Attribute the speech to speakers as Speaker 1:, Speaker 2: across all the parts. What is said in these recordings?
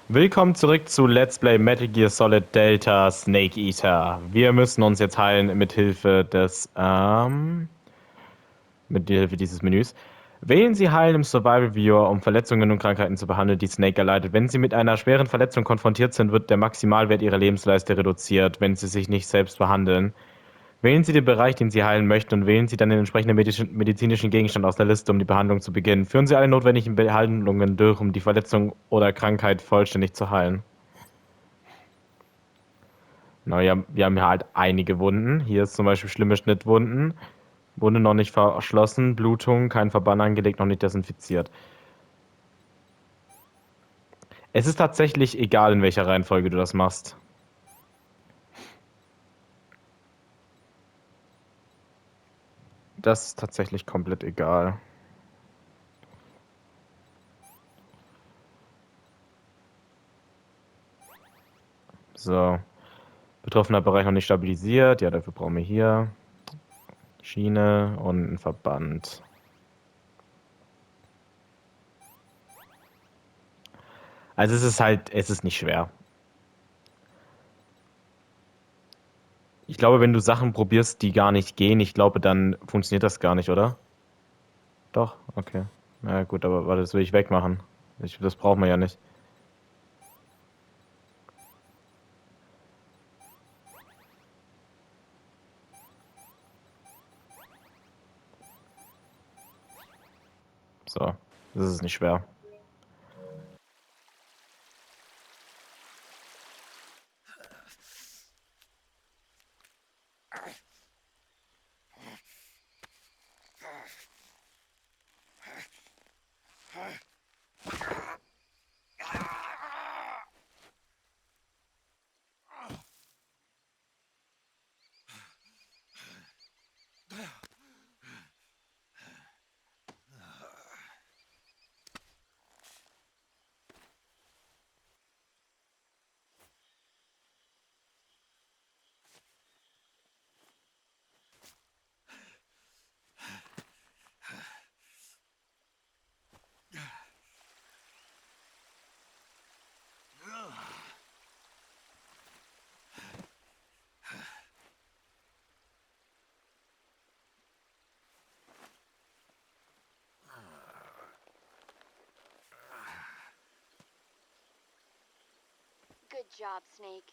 Speaker 1: Willkommen zurück zu Let's Play Metal Gear Solid Delta Snake Eater. Wir müssen uns jetzt heilen mit Hilfe dieses Menüs. Wählen Sie Heilen im Survival Viewer, um Verletzungen und Krankheiten zu behandeln, die Snake erleidet. Wenn Sie mit einer schweren Verletzung konfrontiert sind, wird der Maximalwert Ihrer Lebensleiste reduziert, wenn Sie sich nicht selbst behandeln. Wählen Sie den Bereich, den Sie heilen möchten, und wählen Sie dann den entsprechenden medizinischen Gegenstand aus der Liste, um die Behandlung zu beginnen. Führen Sie alle notwendigen Behandlungen durch, um die Verletzung oder Krankheit vollständig zu heilen. Na, wir haben hier halt einige Wunden. Hier ist zum Beispiel schlimme Schnittwunden. Wunde noch nicht verschlossen, Blutung, kein Verband angelegt, noch nicht desinfiziert. Es ist tatsächlich egal, in welcher Reihenfolge du das machst. Das ist tatsächlich komplett egal. So. Betroffener Bereich noch nicht stabilisiert. Ja, dafür brauchen wir hier Schiene und einen Verband. Also es ist nicht schwer. Ich glaube, wenn du Sachen probierst, die gar nicht gehen, ich glaube, dann funktioniert das gar nicht, oder? Doch, okay. Na gut, aber warte, das will ich wegmachen. Das brauchen wir ja nicht. So, das ist nicht schwer.
Speaker 2: Good job, Snake.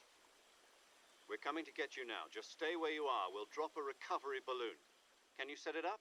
Speaker 3: We're coming to get you now. Just stay where you are. We'll drop a recovery balloon. Can you set it up?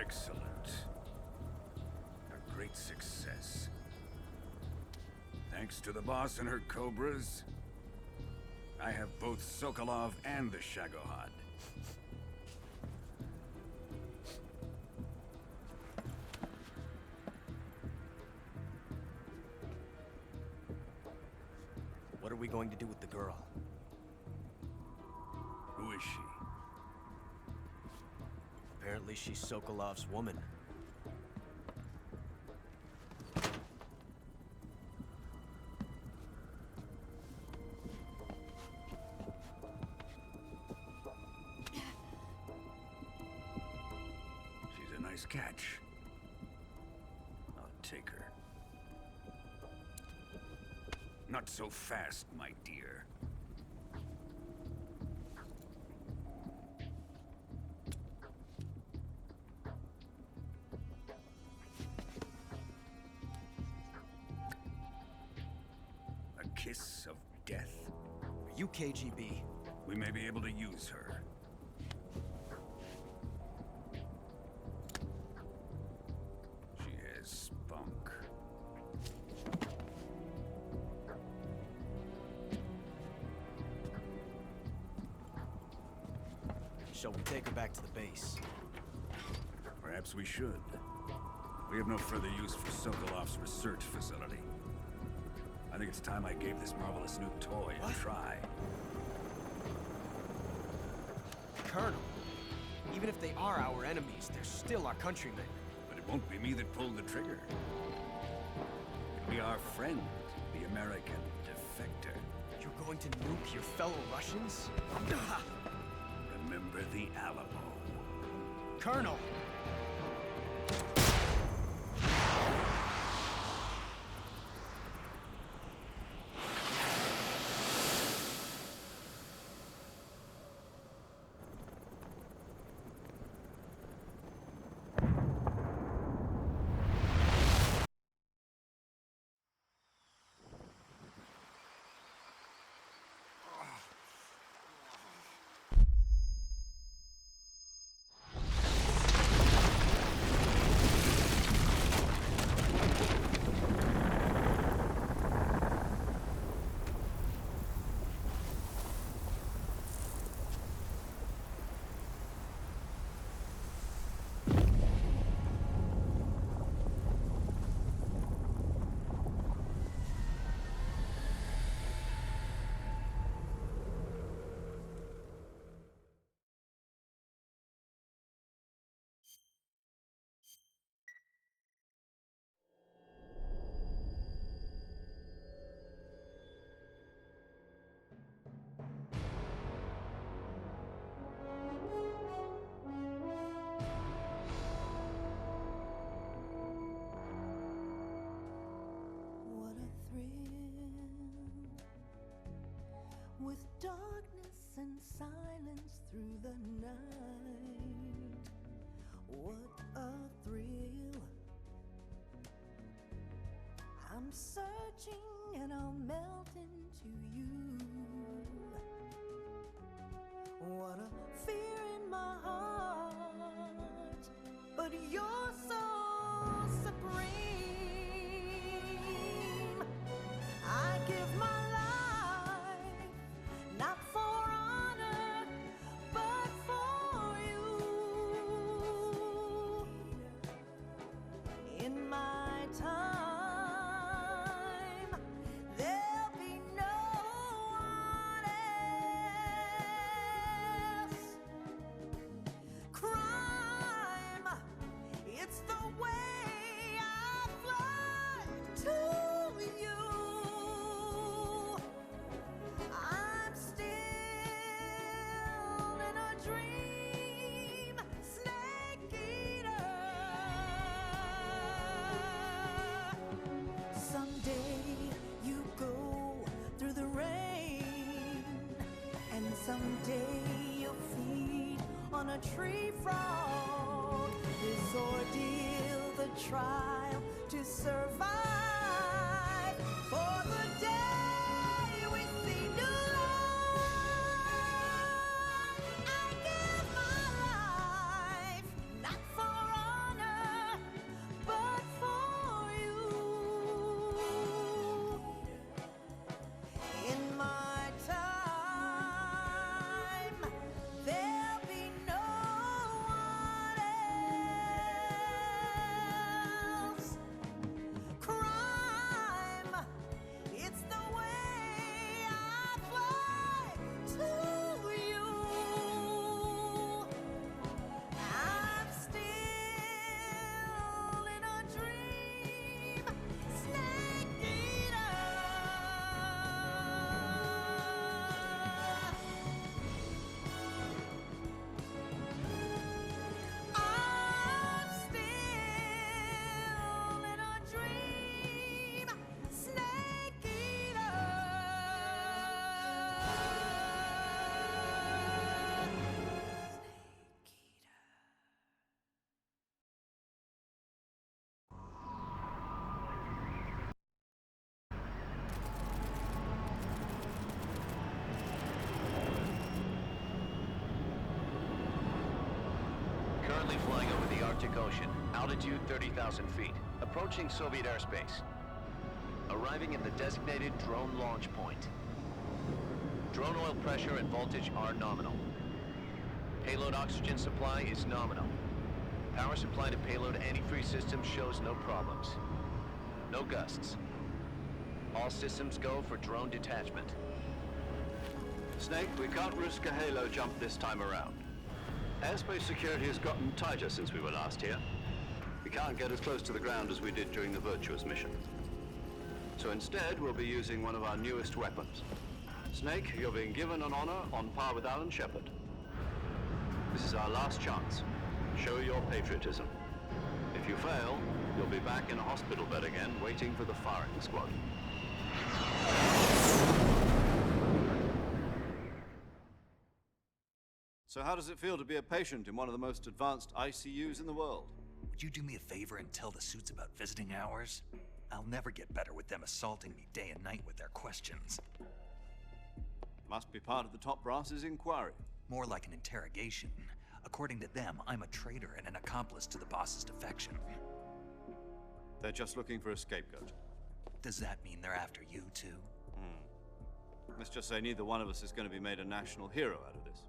Speaker 4: Excellent. A great success. Thanks to the boss and her cobras, I have both Sokolov and the Shagohod.
Speaker 5: What are we going to do with the girl?
Speaker 4: Who is she?
Speaker 5: Apparently she's Sokolov's woman.
Speaker 4: She's a nice catch. I'll take her. Not so fast, my dear. A kiss of death?
Speaker 5: Are you KGB?
Speaker 4: We may be able to use her. She has spunk.
Speaker 5: Shall we take her back to the base?
Speaker 4: Perhaps we should. We have no further use for Sokolov's research facility. I think it's time I gave this marvelous new toy a try.
Speaker 5: Colonel, even if they are our enemies, they're still our countrymen.
Speaker 4: But it won't be me that pulled the trigger. It'll be our friend, the American defector.
Speaker 5: You're going to nuke your fellow Russians?
Speaker 4: Remember the Alamo.
Speaker 5: Colonel!
Speaker 6: What a thrill, with darkness and silence through the night. What a thrill. I'm searching and I'll melt into you. What a fear in my heart, but you're so supreme. I give my life, not for honor, but for you. In my time, there'll be no one else. Crime, it's the way I fly to you. I'm still in a dream, snake eater. Someday you go through the rain, and someday you'll feed on a tree frog. This ordeal, the trial to survive. For the day we see new light, I give my life, not for honor, but for you. In my time,
Speaker 7: Currently flying over the Arctic Ocean. Altitude 30,000 feet. Approaching Soviet airspace. Arriving at the designated drone launch point. Drone oil pressure and voltage are nominal. Payload oxygen supply is nominal. Power supply to payload antifreeze system shows no problems. No gusts. All systems go for drone detachment.
Speaker 3: Snake, we can't risk a halo jump this time around. Airspace security has gotten tighter since we were last here. We can't get as close to the ground as we did during the Virtuous mission. So instead, we'll be using one of our newest weapons. Snake, you're being given an honor on par with Alan Shepard. This is our last chance. Show your patriotism. If you fail, you'll be back in a hospital bed again, waiting for the firing squad. So how does it feel to be a patient in one of the most advanced ICUs in the world?
Speaker 8: Would you do me a favor and tell the suits about visiting hours? I'll never get better with them assaulting me day and night with their questions.
Speaker 3: Must be part of the top brass's inquiry.
Speaker 8: More like an interrogation. According to them, I'm a traitor and an accomplice to the boss's defection.
Speaker 3: They're just looking for a scapegoat.
Speaker 8: Does that mean they're after you, too?
Speaker 3: Let's just say neither one of us is going to be made a national hero out of this.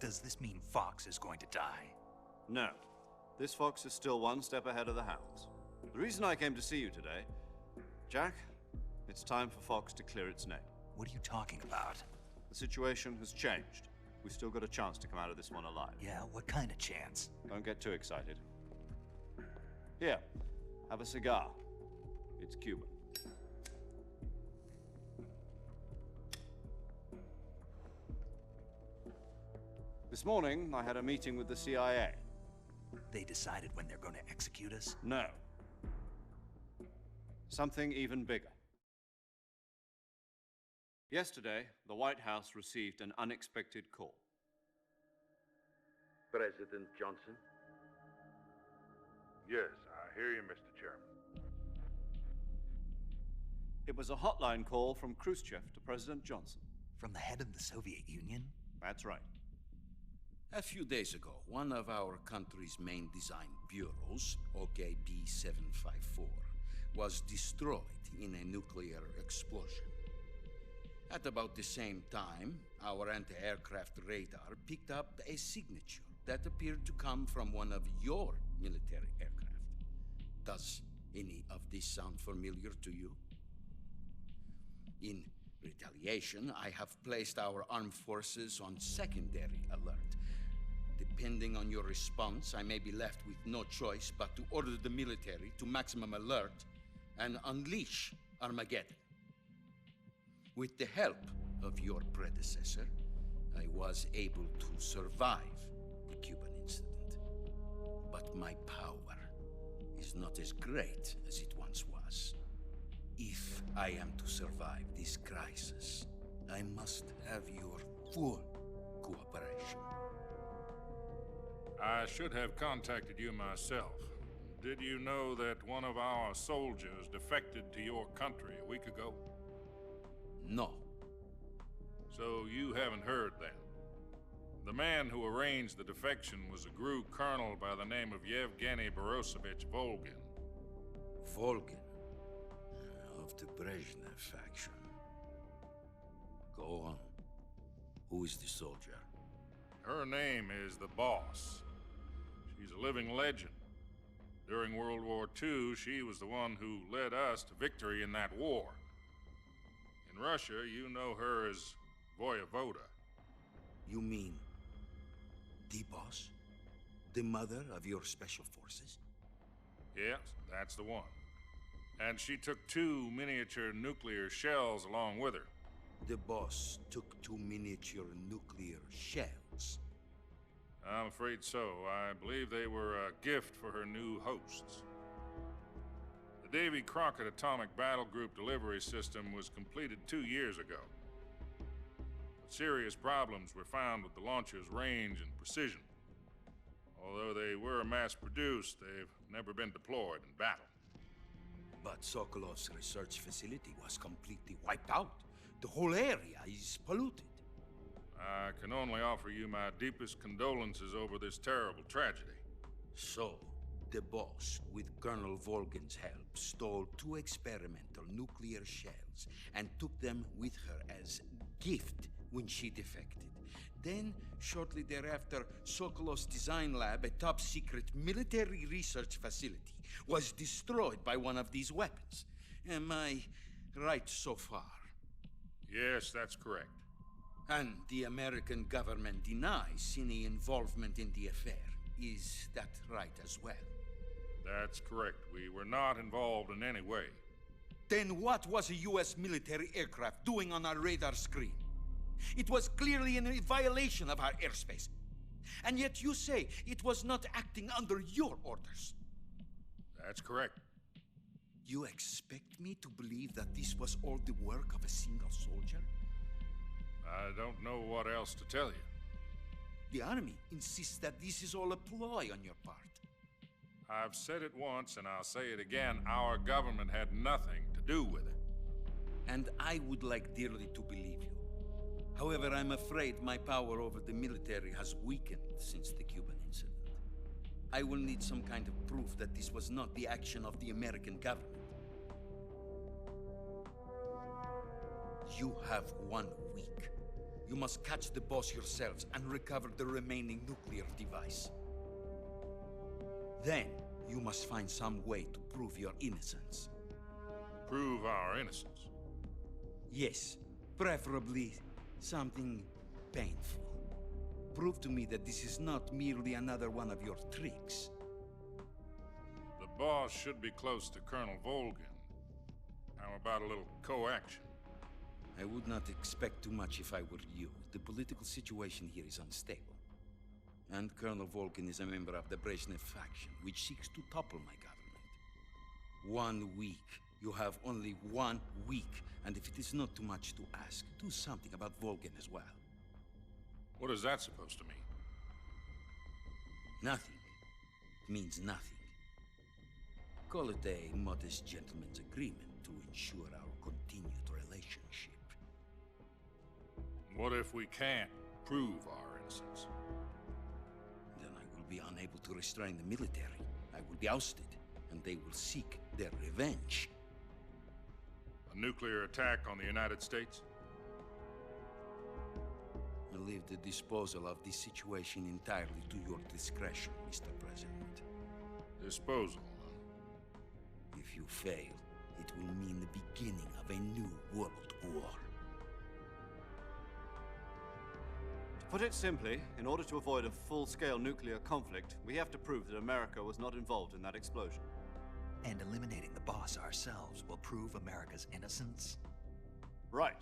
Speaker 8: Does this mean Fox is going to die?
Speaker 3: No. This fox is still one step ahead of the hounds. The reason I came to see you today, Jack, it's time for Fox to clear its name.
Speaker 8: What are you talking about?
Speaker 3: The situation has changed. We've still got a chance to come out of this one alive.
Speaker 8: Yeah, what kind of chance?
Speaker 3: Don't get too excited. Here, have a cigar. It's Cuban. This morning, I had a meeting with the CIA.
Speaker 8: They decided when they're going to execute us?
Speaker 3: No. Something even bigger. Yesterday, the White House received an unexpected call.
Speaker 9: President Johnson?
Speaker 10: Yes, I hear you, Mr. Chairman.
Speaker 3: It was a hotline call from Khrushchev to President Johnson.
Speaker 8: From the head of the Soviet Union?
Speaker 3: That's right.
Speaker 11: A few days ago, one of our country's main design bureaus, OKB 754, was destroyed in a nuclear explosion. At about the same time, our anti-aircraft radar picked up a signature that appeared to come from one of your military aircraft. Does any of this sound familiar to you? In retaliation, I have placed our armed forces on secondary alert. Depending on your response, I may be left with no choice but to order the military to maximum alert and unleash Armageddon. With the help of your predecessor, I was able to survive the Cuban incident. But my power is not as great as it once was. If I am to survive this crisis, I must have your full cooperation.
Speaker 10: I should have contacted you myself. Did you know that one of our soldiers defected to your country a week ago?
Speaker 11: No.
Speaker 10: So you haven't heard then. The man who arranged the defection was a GRU colonel by the name of Yevgeny Borosovich Volgin.
Speaker 11: Volgin? Of the Brezhnev faction. Go on. Who is the soldier?
Speaker 10: Her name is the Boss. She's a living legend. During World War II, she was the one who led us to victory in that war. In Russia, you know her as Voyevoda.
Speaker 11: You mean the Boss? The mother of your special forces?
Speaker 10: Yes, that's the one. And she took 2 miniature nuclear shells along with her.
Speaker 11: The Boss took 2 miniature nuclear shells?
Speaker 10: I'm afraid so. I believe they were a gift for her new hosts. The Davy Crockett Atomic Battle Group delivery system was completed 2 years ago. But serious problems were found with the launcher's range and precision. Although they were mass-produced, they've never been deployed in battle.
Speaker 11: But Sokolov's research facility was completely wiped out. The whole area is polluted.
Speaker 10: I can only offer you my deepest condolences over this terrible tragedy.
Speaker 11: So, the boss, with Colonel Volgin's help, stole 2 experimental nuclear shells and took them with her as gift when she defected. Then, shortly thereafter, Sokolov's design lab, a top-secret military research facility, was destroyed by one of these weapons. Am I right so far?
Speaker 10: Yes, that's correct.
Speaker 11: And the American government denies any involvement in the affair. Is that right as well?
Speaker 10: That's correct. We were not involved in any way.
Speaker 11: Then what was a U.S. military aircraft doing on our radar screen? It was clearly in a violation of our airspace. And yet you say it was not acting under your orders.
Speaker 10: That's correct.
Speaker 11: You expect me to believe that this was all the work of a single soldier?
Speaker 10: I don't know what else to tell you.
Speaker 11: The Army insists that this is all a ploy on your part.
Speaker 10: I've said it once, and I'll say it again. Our government had nothing to do with it.
Speaker 11: And I would like dearly to believe you. However, I'm afraid my power over the military has weakened since the Cuban incident. I will need some kind of proof that this was not the action of the American government. You have 1 week. You must catch the boss yourselves and recover the remaining nuclear device. Then, you must find some way to prove your innocence.
Speaker 10: Prove our innocence?
Speaker 11: Yes, preferably something painful. Prove to me that this is not merely another one of your tricks.
Speaker 10: The boss should be close to Colonel Volgin. How about a little coaction?
Speaker 11: I would not expect too much if I were you. The political situation here is unstable. And Colonel Volgin is a member of the Brezhnev faction, which seeks to topple my government. 1 week. You have only 1 week. And if it is not too much to ask, do something about Volgin as well.
Speaker 10: What is that supposed to mean?
Speaker 11: Nothing. It means nothing. Call it a modest gentleman's agreement to ensure our continued relationship.
Speaker 10: What if we can't prove our innocence?
Speaker 11: Then I will be unable to restrain the military. I will be ousted, and they will seek their revenge.
Speaker 10: A nuclear attack on the United States?
Speaker 11: I leave the disposal of this situation entirely to your discretion, Mr. President.
Speaker 10: Disposal, huh?
Speaker 11: If you fail, it will mean the beginning of a new world war.
Speaker 9: To put it simply, in order to avoid a full-scale nuclear conflict, we have to prove that America was not involved in that explosion.
Speaker 8: And eliminating the boss ourselves will prove America's innocence?
Speaker 9: Right.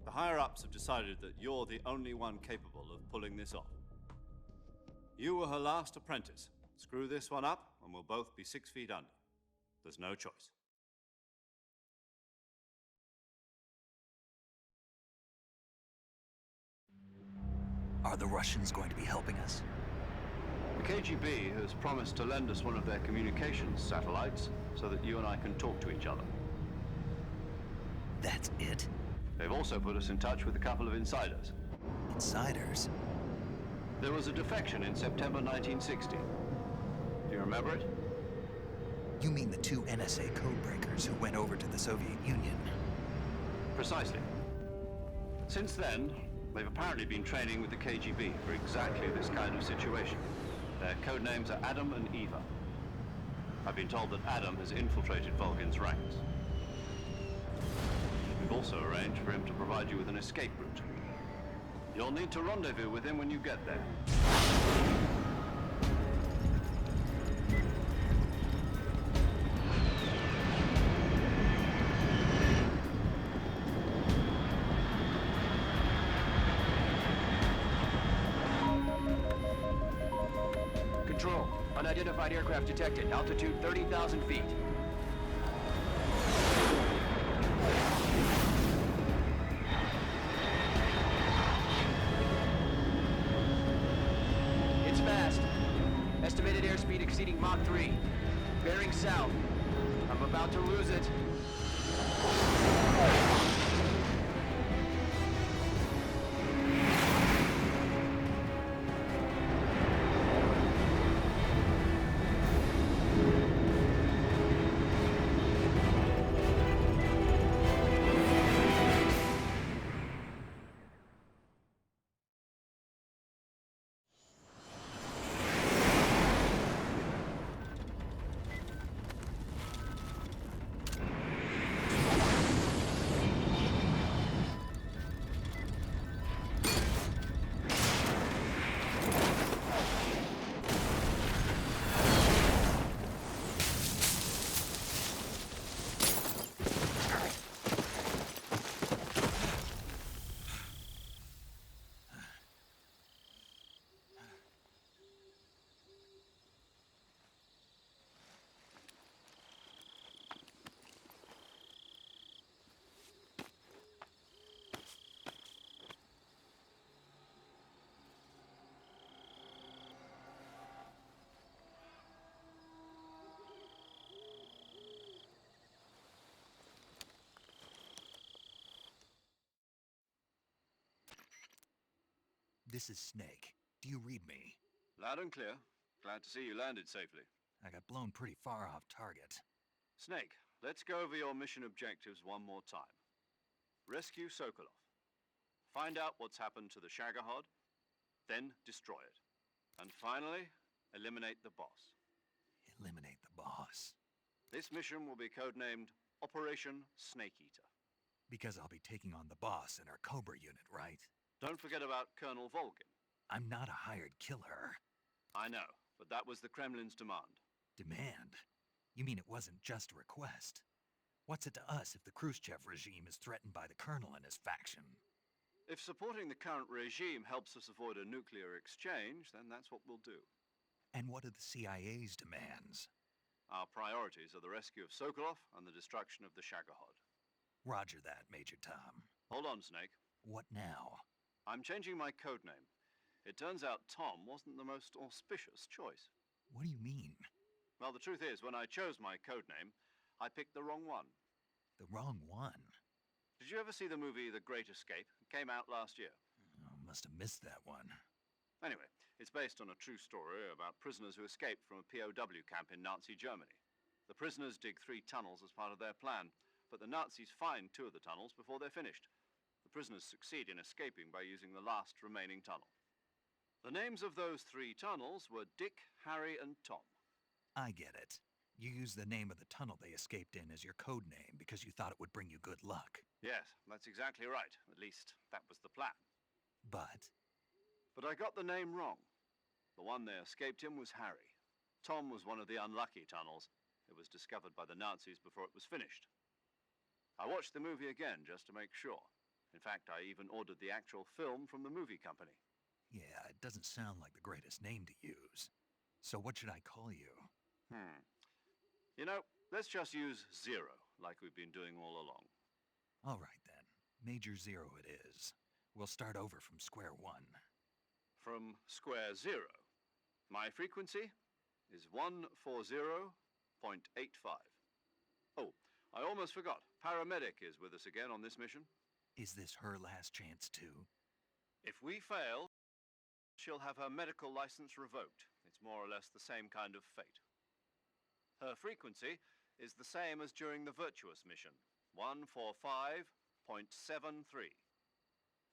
Speaker 9: The higher-ups have decided that you're the only one capable of pulling this off. You were her last apprentice. Screw this one up, and we'll both be 6 feet under. There's no choice.
Speaker 8: Are the Russians going to be helping us?
Speaker 3: The KGB has promised to lend us one of their communications satellites so that you and I can talk to each other.
Speaker 8: That's it?
Speaker 3: They've also put us in touch with a couple of insiders.
Speaker 8: Insiders?
Speaker 3: There was a defection in September 1960. Do you remember it?
Speaker 8: You mean the 2 NSA codebreakers who went over to the Soviet Union?
Speaker 3: Precisely. Since then, they've apparently been training with the KGB for exactly this kind of situation. Their code names are Adam and Eva. I've been told that Adam has infiltrated Volgin's ranks. We've also arranged for him to provide you with an escape route. You'll need to rendezvous with him when you get there.
Speaker 7: Control. Unidentified aircraft detected. Altitude 30,000 feet. It's fast. Estimated airspeed exceeding Mach 3. Bearing south. I'm about to lose it.
Speaker 8: This is Snake. Do you read me?
Speaker 9: Loud and clear. Glad to see you landed safely.
Speaker 8: I got blown pretty far off target.
Speaker 9: Snake, let's go over your mission objectives one more time. Rescue Sokolov. Find out what's happened to the Shagohod, then destroy it. And finally, eliminate the boss.
Speaker 8: Eliminate the boss.
Speaker 9: This mission will be codenamed Operation Snake Eater.
Speaker 8: Because I'll be taking on the boss in our Cobra unit, right?
Speaker 9: Don't forget about Colonel Volgin.
Speaker 8: I'm not a hired killer.
Speaker 9: I know, but that was the Kremlin's demand.
Speaker 8: Demand? You mean it wasn't just a request? What's it to us if the Khrushchev regime is threatened by the Colonel and his faction?
Speaker 9: If supporting the current regime helps us avoid a nuclear exchange, then that's what we'll do.
Speaker 8: And what are the CIA's demands?
Speaker 9: Our priorities are the rescue of Sokolov and the destruction of the Shagohod.
Speaker 8: Roger that, Major Tom.
Speaker 9: Hold on, Snake.
Speaker 8: What now?
Speaker 9: I'm changing my codename. It turns out Tom wasn't the most auspicious choice.
Speaker 8: What do you mean?
Speaker 9: Well, the truth is, when I chose my codename, I picked the wrong one.
Speaker 8: The wrong one?
Speaker 9: Did you ever see the movie The Great Escape? It came out last year.
Speaker 8: Oh, must have missed that one.
Speaker 9: Anyway, it's based on a true story about prisoners who escaped from a POW camp in Nazi Germany. The prisoners dig 3 tunnels as part of their plan, but the Nazis find 2 of the tunnels before they're finished. The prisoners succeed in escaping by using the last remaining tunnel. The names of those 3 tunnels were Dick, Harry, and Tom.
Speaker 8: I get it. You used the name of the tunnel they escaped in as your code name because you thought it would bring you good luck.
Speaker 9: Yes, that's exactly right. At least, that was the plan.
Speaker 8: But
Speaker 9: I got the name wrong. The one they escaped in was Harry. Tom was one of the unlucky tunnels. It was discovered by the Nazis before it was finished. I watched the movie again just to make sure. In fact, I even ordered the actual film from the movie company.
Speaker 8: yeah, it doesn't sound like the greatest name to use. So what should I call you?
Speaker 9: You know, let's just use Zero, like we've been doing all along.
Speaker 8: All right then. Major Zero it is. We'll start over from square one.
Speaker 9: From square 0. My frequency is 140.85. Oh, I almost forgot. Paramedic is with us again on this mission.
Speaker 8: Is this her last chance too?
Speaker 9: If we fail, she'll have her medical license revoked. It's more or less the same kind of fate. Her frequency is the same as during the Virtuous mission, 145.73.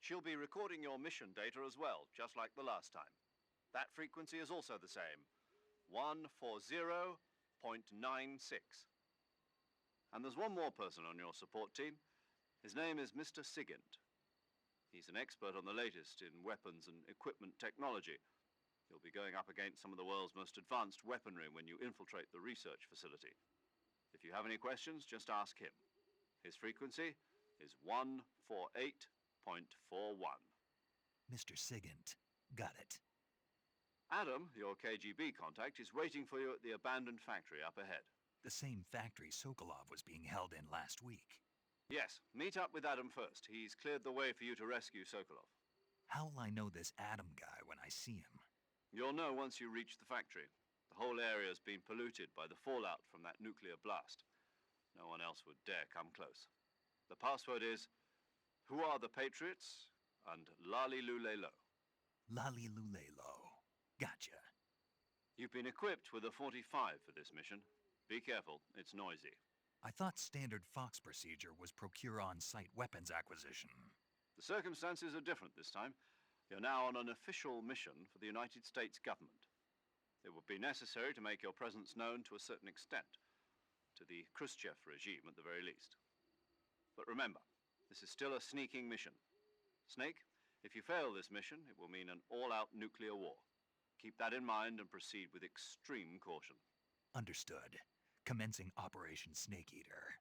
Speaker 9: She'll be recording your mission data as well, just like the last time. That frequency is also the same, 140.96. And there's one more person on your support team. His name is Mr. Sigint. He's an expert on the latest in weapons and equipment technology. You'll be going up against some of the world's most advanced weaponry when you infiltrate the research facility. If you have any questions, just ask him. His frequency is 148.41.
Speaker 8: Mr. Sigint. Got it.
Speaker 9: Adam, your KGB contact, is waiting for you at the abandoned factory up ahead.
Speaker 8: The same factory Sokolov was being held in last week.
Speaker 9: Yes, meet up with Adam first. He's cleared the way for you to rescue Sokolov.
Speaker 8: How'll I know this Adam guy when I see him?
Speaker 9: You'll know once you reach the factory. The whole area's been polluted by the fallout from that nuclear blast. No one else would dare come close. The password is, "Who are the Patriots?" and Lali Lulelo.
Speaker 8: Lali Lulelo. Gotcha.
Speaker 9: You've been equipped with a 45 for this mission. Be careful, it's noisy.
Speaker 8: I thought standard Fox procedure was procure on-site weapons acquisition.
Speaker 9: The circumstances are different this time. You're now on an official mission for the United States government. It would be necessary to make your presence known to a certain extent, to the Khrushchev regime at the very least. But remember, this is still a sneaking mission. Snake, if you fail this mission, it will mean an all-out nuclear war. Keep that in mind and proceed with extreme caution.
Speaker 8: Understood. Commencing Operation Snake Eater.